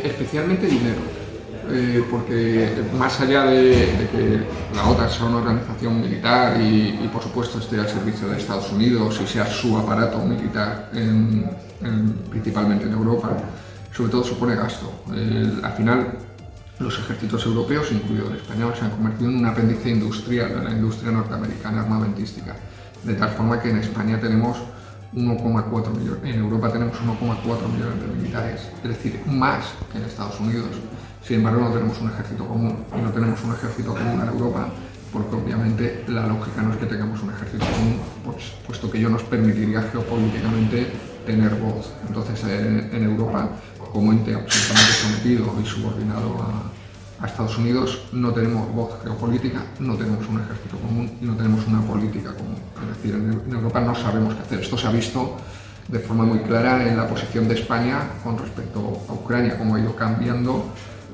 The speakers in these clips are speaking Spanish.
Especialmente dinero, porque más allá de que la OTAN sea una organización militar y por supuesto esté al servicio de Estados Unidos y sea su aparato militar principalmente en Europa, sobre todo supone gasto. Al final, los ejércitos europeos, incluido el español, se han convertido en un apéndice industrial de la industria norteamericana armamentística, de tal forma que en España tenemos 1,4 millones, en Europa tenemos 1,4 millones de militares, es decir, más que en Estados Unidos. Sin embargo, no tenemos un ejército común, y no tenemos un ejército común en Europa, porque obviamente la lógica no es que tengamos un ejército común, puesto que ello nos permitiría geopolíticamente tener voz. Entonces, en Europa, como ente absolutamente sometido y subordinado a Estados Unidos, no tenemos voz geopolítica, no tenemos un ejército común y no tenemos una política común. Es decir, en Europa no sabemos qué hacer. Esto se ha visto de forma muy clara en la posición de España con respecto a Ucrania, cómo ha ido cambiando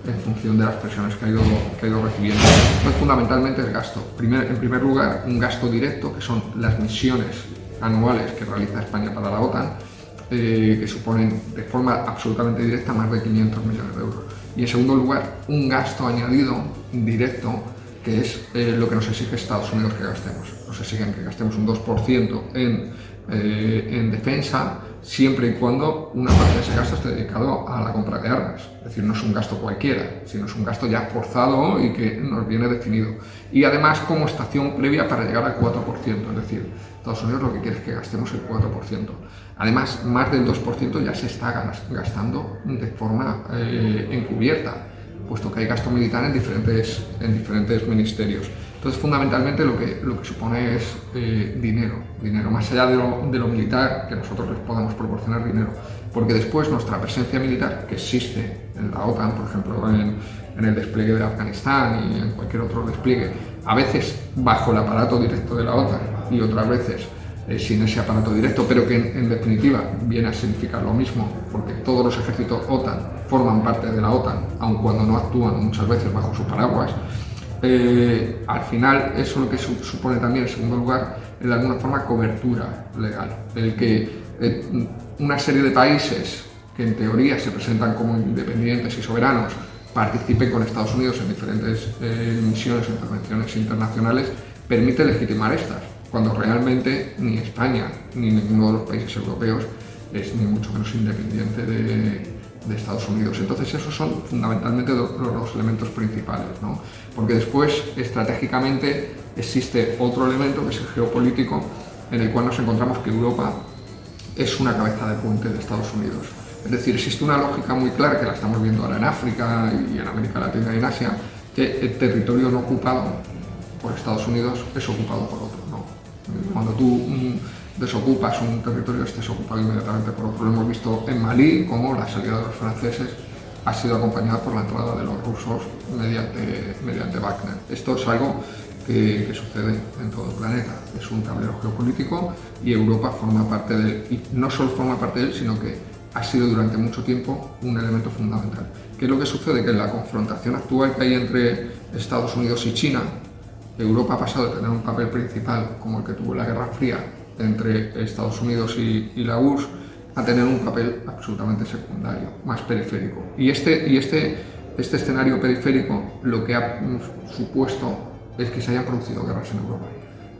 en función de las presiones que ha ido recibiendo. Entonces, fundamentalmente el gasto. En primer lugar, un gasto directo, que son las misiones anuales que realiza España para la OTAN, que suponen de forma absolutamente directa más de 500 millones de euros. Y en segundo lugar, un gasto añadido, directo, que es lo que nos exige Estados Unidos que gastemos. Nos exigen que gastemos un 2% en defensa, siempre y cuando una parte de ese gasto esté dedicado a la compra de armas. Es decir, no es un gasto cualquiera, sino es un gasto ya forzado y que nos viene definido. Y además como estación previa para llegar al 4%, es decir, Estados Unidos lo que quiere es que gastemos el 4%. Además, más del 2% ya se está gastando de forma encubierta, puesto que hay gasto militar en diferentes ministerios. Entonces, fundamentalmente lo que supone es dinero, más allá de lo militar, que nosotros les podamos proporcionar dinero, porque después nuestra presencia militar, que existe en la OTAN, por ejemplo, en el despliegue de Afganistán y en cualquier otro despliegue, a veces bajo el aparato directo de la OTAN y otras veces sin ese aparato directo, pero que en definitiva viene a significar lo mismo, porque todos los ejércitos OTAN forman parte de la OTAN, aun cuando no actúan muchas veces bajo su paraguas. Al final eso lo que supone también, en segundo lugar, es de alguna forma cobertura legal, el que una serie de países que en teoría se presentan como independientes y soberanos participen con Estados Unidos en diferentes misiones o intervenciones internacionales, permite legitimar estas, cuando realmente ni España ni ninguno de los países europeos es ni mucho menos independiente de Estados Unidos. Entonces esos son fundamentalmente los elementos principales, ¿no? Porque después estratégicamente existe otro elemento que es el geopolítico, en el cual nos encontramos que Europa es una cabeza de puente de Estados Unidos. Es decir, existe una lógica muy clara, que la estamos viendo ahora en África y en América Latina y en Asia, que el territorio no ocupado por Estados Unidos es ocupado por otro, ¿no? Cuando tú desocupas un territorio, estés ocupado inmediatamente por otro. Lo hemos visto en Malí, como la salida de los franceses ha sido acompañada por la entrada de los rusos mediante Wagner. Esto es algo que sucede en todo el planeta. Es un tablero geopolítico y Europa forma parte de él. Y no solo forma parte de él, sino que ha sido durante mucho tiempo un elemento fundamental. ¿Qué es lo que sucede? Que en la confrontación actual que hay entre Estados Unidos y China, Europa ha pasado de tener un papel principal, como el que tuvo en la Guerra Fría, entre Estados Unidos y la URSS, a tener un papel absolutamente secundario, más periférico. Y este escenario periférico lo que ha supuesto es que se hayan producido guerras en Europa.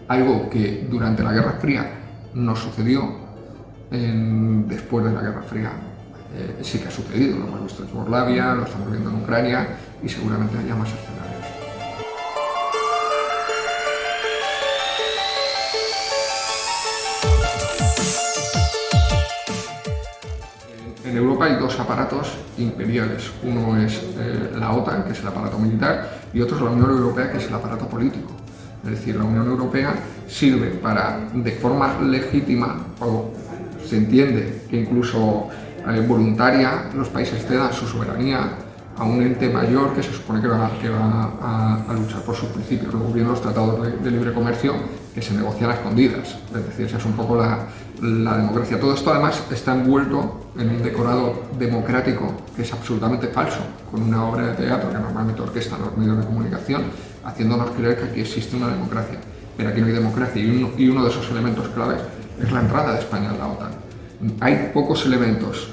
Algo que durante la Guerra Fría no sucedió, después de la Guerra Fría sí que ha sucedido. Lo hemos visto en Yugoslavia, lo estamos viendo en Ucrania y seguramente haya más escenarios. En Europa hay dos aparatos imperiales. Uno es la OTAN, que es el aparato militar, y otro es la Unión Europea, que es el aparato político. Es decir, la Unión Europea sirve para, de forma legítima, o se entiende que incluso voluntaria, los países cedan su soberanía a un ente mayor que se supone que va a luchar por sus principios. Luego vienen los tratados de libre comercio que se negocian a escondidas. Es decir, esa es un poco la democracia. Todo esto además está envuelto en un decorado democrático que es absolutamente falso, con una obra de teatro que normalmente orquestan los medios de comunicación, haciéndonos creer que aquí existe una democracia. Pero aquí no hay democracia, y uno de esos elementos claves es la entrada de España en la OTAN. Hay pocos elementos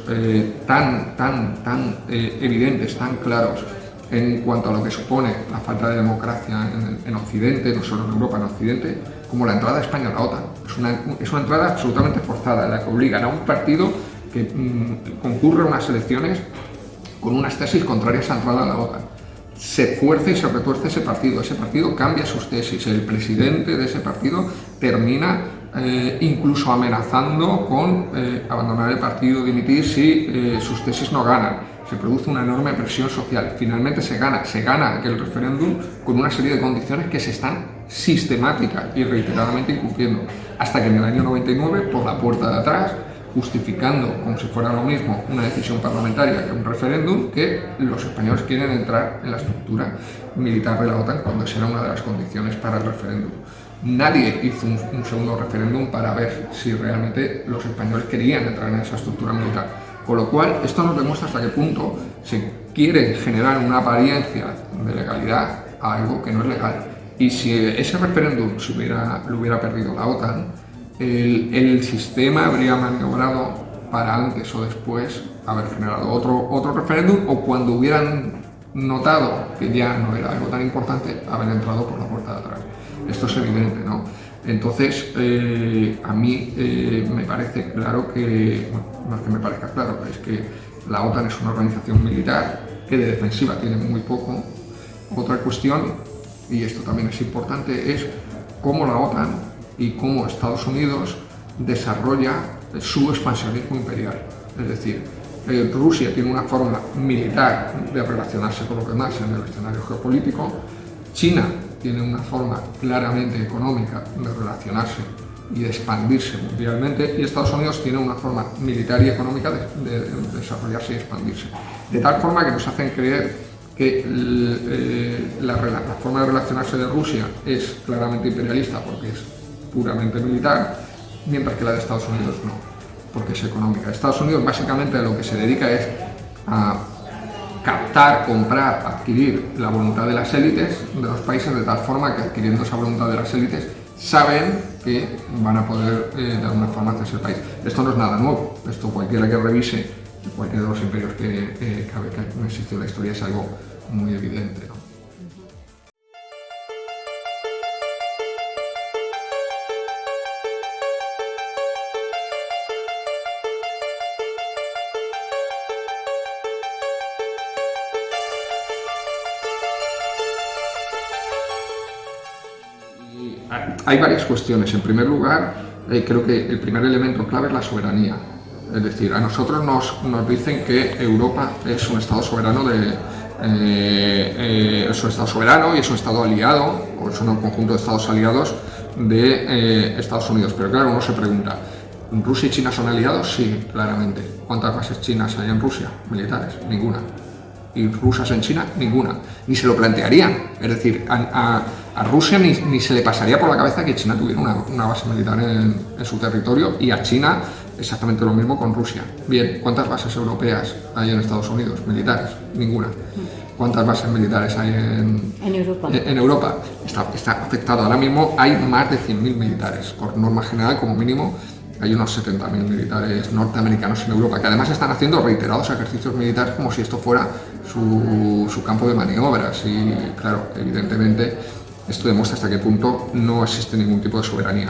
tan evidentes, tan claros en cuanto a lo que supone la falta de democracia en Occidente, no solo en Europa, en Occidente, como la entrada de España a la OTAN. Es una entrada absolutamente forzada, en la que obligan a un partido que concurre a unas elecciones con unas tesis contrarias a la entrada a la OTAN. Se fuerza y se retuerce ese partido cambia sus tesis, el presidente de ese partido termina incluso amenazando con abandonar el partido, dimitir si sus tesis no ganan. Se produce una enorme presión social. Finalmente se gana aquel referéndum con una serie de condiciones que se están sistemática y reiteradamente incumpliendo, hasta que en el año 99, por la puerta de atrás, justificando como si fuera lo mismo una decisión parlamentaria que un referéndum, que los españoles quieren entrar en la estructura militar de la OTAN cuando esa era una de las condiciones para el referéndum. Nadie hizo un segundo referéndum para ver si realmente los españoles querían entrar en esa estructura militar. Con lo cual, esto nos demuestra hasta qué punto se quiere generar una apariencia de legalidad a algo que no es legal. Y si ese referéndum lo hubiera perdido la OTAN, el sistema habría maniobrado para antes o después haber generado otro referéndum, o cuando hubieran notado que ya no era algo tan importante, haber entrado por la puerta de atrás. Esto es evidente, ¿no? Entonces, a mí me parece claro que, bueno, no es que me parezca claro, es que la OTAN es una organización militar que de defensiva tiene muy poco. Otra cuestión, y esto también es importante, es cómo la OTAN y cómo Estados Unidos desarrolla su expansionismo imperial. Es decir, Rusia tiene una forma militar de relacionarse con los demás en el escenario geopolítico. China tiene una forma claramente económica de relacionarse y de expandirse mundialmente, y Estados Unidos tiene una forma militar y económica de desarrollarse y expandirse. De tal forma que nos hacen creer que la forma de relacionarse de Rusia es claramente imperialista porque es puramente militar, mientras que la de Estados Unidos no, porque es económica. Estados Unidos básicamente a lo que se dedica es a captar, comprar, adquirir la voluntad de las élites de los países, de tal forma que adquiriendo esa voluntad de las élites saben que van a poder de alguna forma hacerse el país. Esto no es nada nuevo, esto cualquiera que revise cualquiera de los imperios que han existido en la historia es algo muy evidente, ¿no? Hay varias cuestiones. En primer lugar, creo que el primer elemento clave es la soberanía. Es decir, a nosotros nos dicen que Europa es un Estado soberano es un Estado soberano y es un Estado aliado, o es un conjunto de Estados aliados de Estados Unidos. Pero claro, uno se pregunta, ¿Rusia y China son aliados? Sí, claramente. ¿Cuántas bases chinas hay en Rusia? Militares, ninguna. Y rusas en China, ninguna. Ni se lo plantearían. Es decir, a Rusia ni se le pasaría por la cabeza que China tuviera una base militar en su territorio, y a China exactamente lo mismo con Rusia. Bien, ¿cuántas bases europeas hay en Estados Unidos? Militares, ninguna. ¿Cuántas bases militares hay en Europa? En Europa está afectado. Ahora mismo hay más de 100.000 militares. Por norma general, como mínimo, hay unos 70.000 militares norteamericanos en Europa, que además están haciendo reiterados ejercicios militares como si esto fuera su campo de maniobras. Y claro, evidentemente esto demuestra hasta qué punto no existe ningún tipo de soberanía.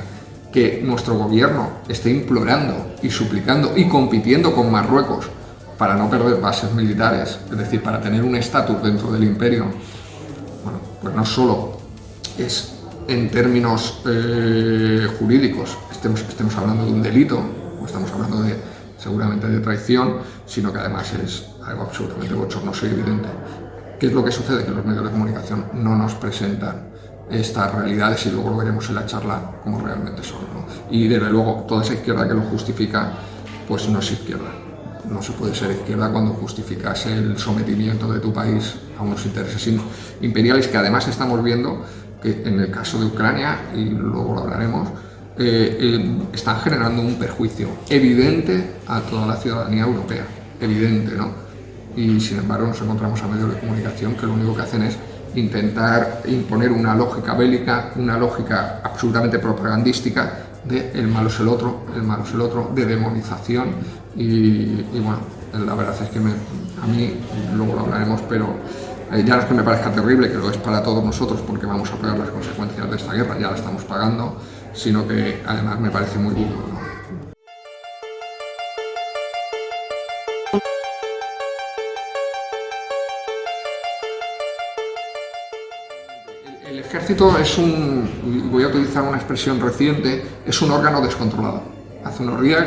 Que nuestro gobierno esté implorando y suplicando y compitiendo con Marruecos para no perder bases militares, es decir, para tener un estatus dentro del imperio, bueno, pues no solo es en términos jurídicos estemos hablando de un delito, o estamos hablando seguramente de traición, sino que además es algo absolutamente bochornoso y evidente. ¿Qué es lo que sucede? Que los medios de comunicación no nos presentan estas realidades, y luego lo veremos en la charla como realmente son, ¿no? Y desde luego toda esa izquierda que lo justifica, pues no es izquierda. No se puede ser izquierda cuando justificas el sometimiento de tu país a unos intereses imperiales, que además estamos viendo que en el caso de Ucrania, y luego lo hablaremos, están generando un perjuicio evidente a toda la ciudadanía europea, evidente, ¿no? Y sin embargo nos encontramos a medios de comunicación que lo único que hacen es intentar imponer una lógica bélica, una lógica absolutamente propagandística, de el malo es el otro, de demonización y bueno, la verdad es que a mí, luego lo hablaremos, pero ya no es que me parezca terrible, que lo es para todos nosotros porque vamos a pagar las consecuencias de esta guerra, ya la estamos pagando, sino que además me parece muy burdo, ¿no? El ejército es voy a utilizar una expresión reciente, es un órgano descontrolado. Hace unos días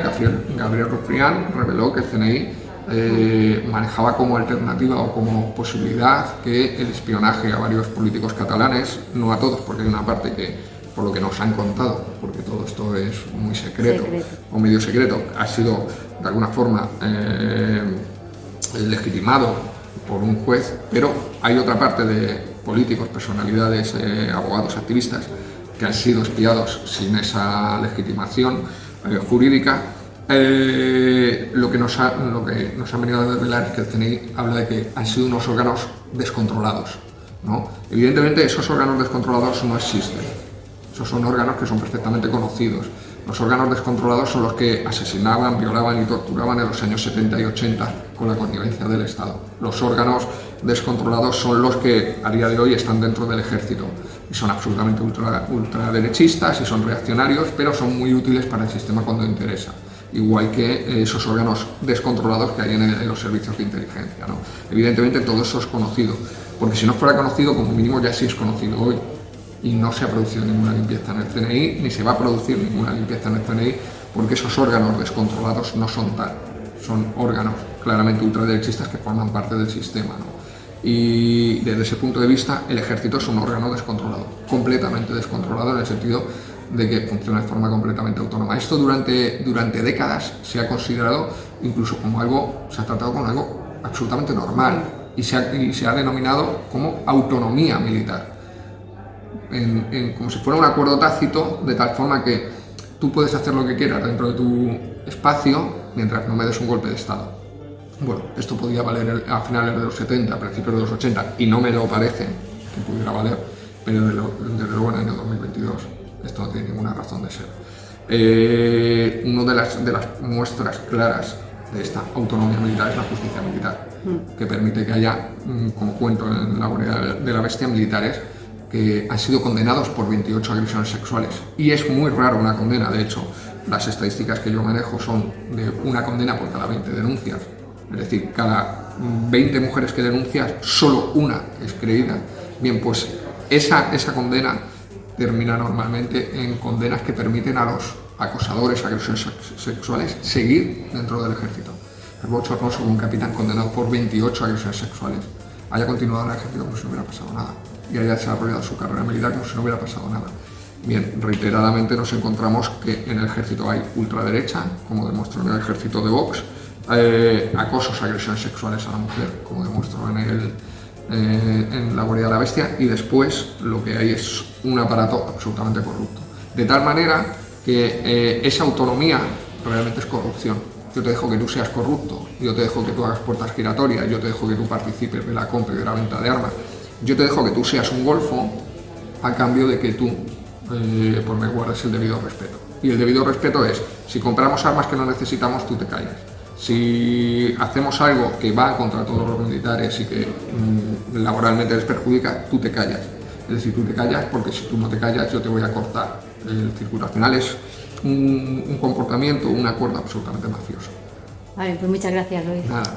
Gabriel Rufián reveló que el CNI manejaba como alternativa o como posibilidad que el espionaje a varios políticos catalanes, no a todos, porque hay una parte que, por lo que nos han contado, porque todo esto es muy secreto. O medio secreto, ha sido de alguna forma legitimado por un juez, pero hay otra parte de políticos, personalidades, abogados, activistas que han sido espiados sin esa legitimación jurídica. Lo que nos han venido a revelar es que el CNI habla de que han sido unos órganos descontrolados, ¿no? Evidentemente esos órganos descontrolados no existen, esos son órganos que son perfectamente conocidos. Los órganos descontrolados son los que asesinaban, violaban y torturaban en los años 70 y 80 con la connivencia del Estado. Los órganos descontrolados son los que a día de hoy están dentro del ejército y son absolutamente ultraderechistas y son reaccionarios, pero son muy útiles para el sistema cuando interesa. Igual que esos órganos descontrolados que hay en los servicios de inteligencia, ¿no? Evidentemente todo eso es conocido, porque si no fuera conocido, como mínimo ya sí es conocido hoy. Y no se ha producido ninguna limpieza en el CNI, ni se va a producir ninguna limpieza en el CNI, porque esos órganos descontrolados no son tal. Son órganos claramente ultraderechistas que forman parte del sistema, ¿no? Y desde ese punto de vista, el ejército es un órgano descontrolado, completamente descontrolado en el sentido de que funciona de forma completamente autónoma. Esto durante décadas se ha considerado incluso como algo, se ha tratado como algo absolutamente normal y se ha denominado como autonomía militar. Como si fuera un acuerdo tácito, de tal forma que tú puedes hacer lo que quieras dentro de tu espacio mientras no me des un golpe de Estado. Bueno, esto podía valer a finales de los 70, a principios de los 80, y no me lo parece que pudiera valer, pero desde luego en el año 2022 esto no tiene ninguna razón de ser. Una de las muestras claras de esta autonomía militar es la justicia militar, que permite que haya, como cuento en La Guardia de la Bestia, militares que han sido condenados por 28 agresiones sexuales. Y es muy raro una condena, de hecho, las estadísticas que yo manejo son de una condena por cada 20 denuncias. Es decir, cada 20 mujeres que denuncias, solo una es creída. Bien, pues esa condena termina normalmente en condenas que permiten a los acosadores, agresores sexuales, seguir dentro del ejército. Es bochornoso que un capitán condenado por 28 agresiones sexuales haya continuado en el ejército como si no hubiera pasado nada y haya desarrollado su carrera militar como si no hubiera pasado nada. Bien, reiteradamente nos encontramos que en el ejército hay ultraderecha, como demostró en el ejército de Vox, acosos, agresiones sexuales a la mujer, como demostró en La Guardia de la Bestia, y después lo que hay es un aparato absolutamente corrupto. De tal manera que esa autonomía realmente es corrupción. Yo te dejo que tú seas corrupto, yo te dejo que tú hagas puertas giratorias, yo te dejo que tú participes de la compra y de la venta de armas, yo te dejo que tú seas un golfo a cambio de que tú pues me guardes el debido respeto. Y el debido respeto es, si compramos armas que no necesitamos, tú te callas. Si hacemos algo que va contra todos los militares y que laboralmente les perjudica, tú te callas. Es decir, tú te callas porque si tú no te callas yo te voy a cortar el circuito. Al final es un comportamiento, un acuerdo absolutamente mafioso. Vale, pues muchas gracias, Luis. Nada.